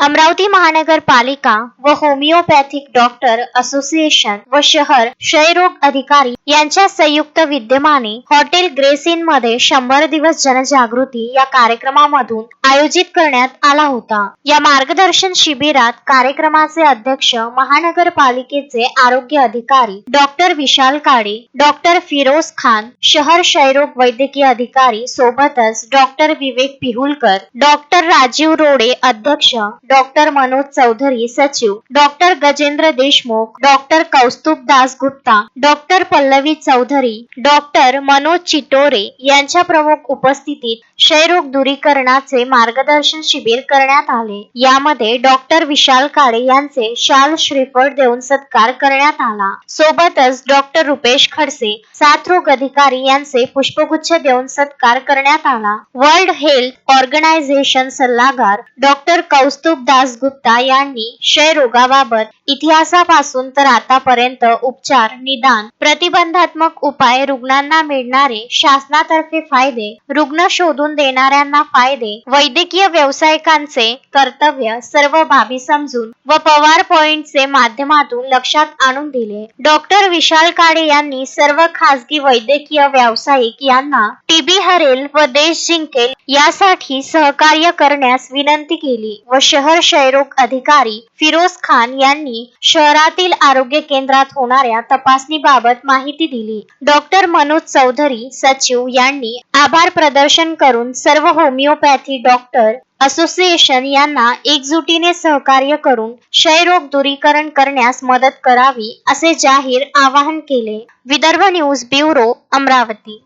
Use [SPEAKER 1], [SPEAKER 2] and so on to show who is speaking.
[SPEAKER 1] अमरावती महानगरपालिका व homeopathic doctor association व शहर क्षयरोग अधिकारी यांच्या संयुक्त विद्यमाने हॉटेल ग्रेस इन मध्ये 100 दिवस जनजागृती या कार्यक्रमामधून आयोजित करण्यात आला होता। या मार्गदर्शन शिबिरात कार्यक्रमाचे अध्यक्ष महानगरपालिकेचे आरोग्य अधिकारी डॉक्टर विशाल काळे, डॉक्टर फिरोज खान, शहर क्षयरोग वैद्यकीय अधिकारी सोबतच डॉक्टर विवेक पिहुलकर, डॉक्टर राजीव रोडे अध्यक्ष, डॉक्टर मनोज चौधरी सचिव, doctor Gajendra Deshmukh, doctor Kaustubh Das Gupta, doctor Pallavi Chaudhari, doctor Manoj Chitore यांच्या प्रमुख उपस्थितीत क्षयरोग दूरीकरणाचे मार्गदर्शन शिबिर करण्यात आले। यामध्ये डॉक्टर विशाल काळे यांचे शाल श्रीफळ देऊन सत्कार करण्यात आला। सोबतच डॉक्टर रुपेश खडसे साथरोग अधिकारी यांचे पुष्पगुच्छ देऊन सत्कार करण्यात आला। वर्ल्ड हेल्थ ऑर्गनायझेशन सल्लागार डॉक्टर कौस्तुभ दास गुप्ता यांनी क्षयरोगाबाबत इतिहासापासून तर आतापर्यंत उपचार, निदान, प्रतिबंधात्मक उपाय, रुग्णांना मिळणारे शासनातर्फे फायदे, रुग्ण शोधून देणाऱ्यांना फायदे, वैद्यकीय व्यावसायिकांचे कर्तव्य सर्व बाबी समजून व पवार पॉइंटचे माध्यमातून लक्षात आणून दिले। डॉक्टर विशाल काळे यांनी सर्व खासगी वैद्यकीय व्यावसायिक यांना टीबी हरेल व देश जिंकेल यासाठी सहकार्य करण्यास विनंती केली व शहर क्षयरोग अधिकारी फिरोज खान यांनी शहरातील आरोग्य केंद्रात होणाऱ्या तपासणीबाबत माहिती दिली। डॉक्टर मनोज चौधरी सचिव यांनी आभार प्रदर्शन करून सर्व होमिओपॅथी डॉक्टर असोसिएशन यांना एकजुटीने सहकार्य करून क्षयरोग दूरीकरण करण्यास मदत करावी असे जाहीर आवाहन केले। Vidarbha news bureau, Amravati.